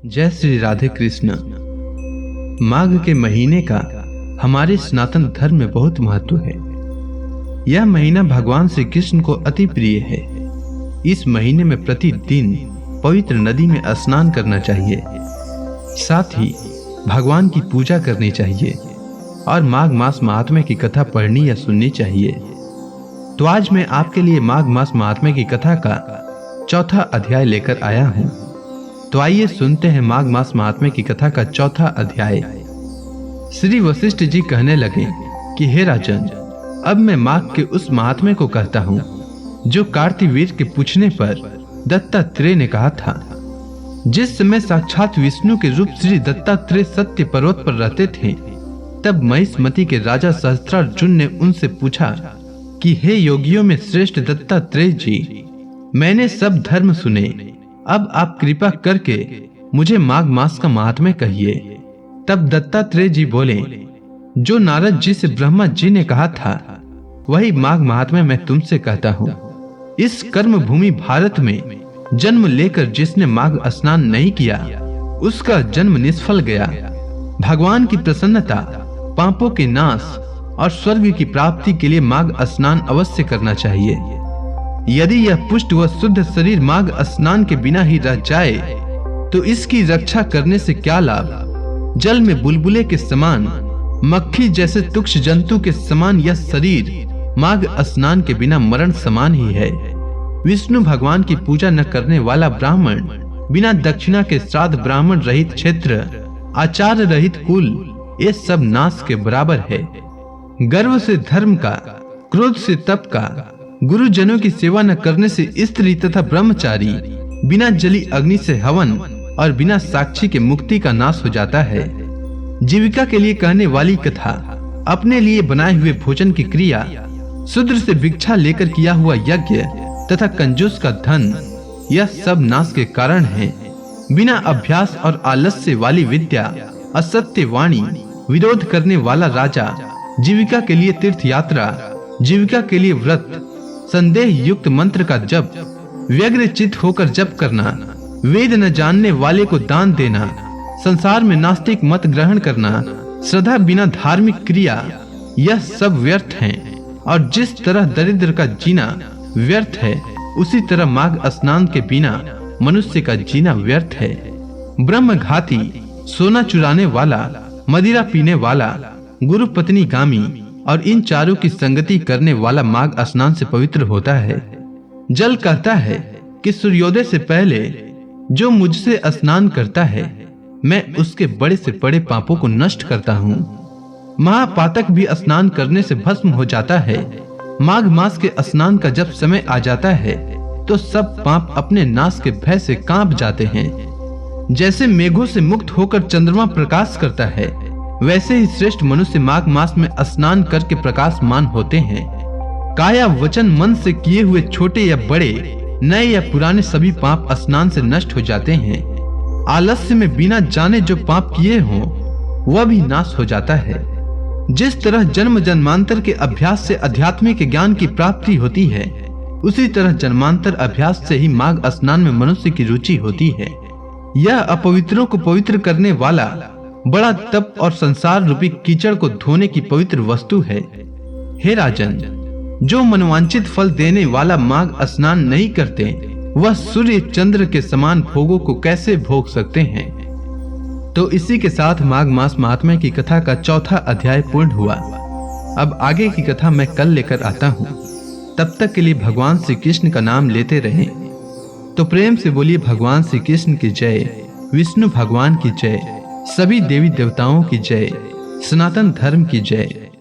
जय श्री राधे कृष्ण। माघ के महीने का हमारे सनातन धर्म में बहुत महत्व है। यह महीना भगवान श्री कृष्ण को अति प्रिय है। इस महीने में प्रतिदिन पवित्र नदी में स्नान करना चाहिए, साथ ही भगवान की पूजा करनी चाहिए और माघ मास महात्म्य की कथा पढ़नी या सुननी चाहिए। तो आज मैं आपके लिए माघ मास महात्म्य की कथा का चौथा अध्याय लेकर आया हूँ। तो आइए सुनते हैं माघ मास महात्म्य की कथा का चौथा अध्याय। श्री वशिष्ठ जी कहने लगे कि हे राजन, अब मैं माघ के उस महात्म्य को कहता हूँ जो कार्तिवीर के पूछने पर दत्तात्रेय ने कहा था। जिस समय साक्षात विष्णु के रूप श्री दत्तात्रेय सत्य पर्वत पर रहते थे, तब महिष्मति के राजा सहस्त्रार्जुन ने उनसे पूछा कि हे योगियों में श्रेष्ठ दत्तात्रेय जी, मैंने सब धर्म सुने, अब आप कृपा करके मुझे माघ मास का महात्म्य कहिए। तब दत्तात्रेय जी बोले, जो नारद जी से ब्रह्मा जी ने कहा था वही माघ महात्म्य मैं तुमसे कहता हूँ। इस कर्म भूमि भारत में जन्म लेकर जिसने माघ स्नान नहीं किया, उसका जन्म निष्फल गया। भगवान की प्रसन्नता, पापों के नाश और स्वर्ग की प्राप्ति के लिए माघ स्नान अवश्य करना चाहिए। यदि यह पुष्ट व शुद्ध शरीर माघ स्नान के बिना ही रह जाए तो इसकी रक्षा करने से क्या लाभ। जल में बुलबुले के समान, मक्खी जैसे तुक्ष जंतु के समान यह शरीर माघ स्नान के बिना मरण समान ही है। विष्णु भगवान की पूजा न करने वाला ब्राह्मण, बिना दक्षिणा के श्राद्ध, ब्राह्मण रहित क्षेत्र, आचार रहित कुल, ये सब नाश के बराबर है। गर्व से धर्म का, क्रोध से तप का, गुरुजनों की सेवा न करने से स्त्री तथा ब्रह्मचारी, बिना जली अग्नि से हवन और बिना साक्षी के मुक्ति का नाश हो जाता है। जीविका के लिए कहने वाली कथा, अपने लिए बनाए हुए भोजन की क्रिया, शूद्र से भिक्षा लेकर किया हुआ यज्ञ तथा कंजूस का धन, यह सब नाश के कारण है। बिना अभ्यास और आलस्य वाली विद्या, असत्य वाणी, विरोध करने वाला राजा, जीविका के लिए तीर्थ यात्रा, जीविका के लिए व्रत, संदेह युक्त मंत्र का जप, व्यग्र चित्त होकर जप करना, वेद न जानने वाले को दान देना, संसार में नास्तिक मत ग्रहण करना, श्रद्धा बिना धार्मिक क्रिया, यह सब व्यर्थ हैं। और जिस तरह दरिद्र का जीना व्यर्थ है, उसी तरह माघ स्नान के बिना मनुष्य का जीना व्यर्थ है। ब्रह्मघाती, सोना चुराने वाला, मदिरा पीने वाला, गुरु पत्नी गामी और इन चारों की संगति करने वाला माघ स्नान से पवित्र होता है। जल कहता है कि सूर्योदय से पहले जो मुझसे स्नान करता है, मैं उसके बड़े से बड़े पापों को नष्ट करता हूँ। महापातक भी स्नान करने से भस्म हो जाता है। माघ मास के स्नान का जब समय आ जाता है तो सब पाप अपने नाश के भय से कांप जाते हैं। जैसे मेघों से मुक्त होकर चंद्रमा प्रकाश करता है, वैसे ही श्रेष्ठ मनुष्य माघ मास में स्नान करके प्रकाशमान होते हैं। काया वचन मन से किए हुए छोटे या बड़े, नए या पुराने सभी पाप स्नान से नष्ट हो जाते हैं। आलस्य में बिना जाने जो पाप किए हों, वह भी नाश हो जाता है। जिस तरह जन्म जन्मांतर के अभ्यास से आध्यात्मिक ज्ञान की प्राप्ति होती है, उसी तरह जन्मांतर अभ्यास से ही माघ स्नान में मनुष्य की रुचि होती है। यह अपवित्रों को पवित्र करने वाला बड़ा तप और संसार रूपी कीचड़ को धोने की पवित्र वस्तु है। हे राजन, जो मनवांचित फल देने वाला माघ स्नान नहीं करते, वह सूर्य चंद्र के समान भोगों को कैसे भोग सकते हैं। तो इसी के साथ माघ मास महात्म्य की कथा का चौथा अध्याय पूर्ण हुआ। अब आगे की कथा मैं कल लेकर आता हूँ। तब तक के लिए भगवान श्री कृष्ण का नाम लेते रहें। तो प्रेम से बोलिए भगवान श्री कृष्ण की जय, विष्णु भगवान की जय, सभी देवी देवताओं की जय, सनातन धर्म की जय।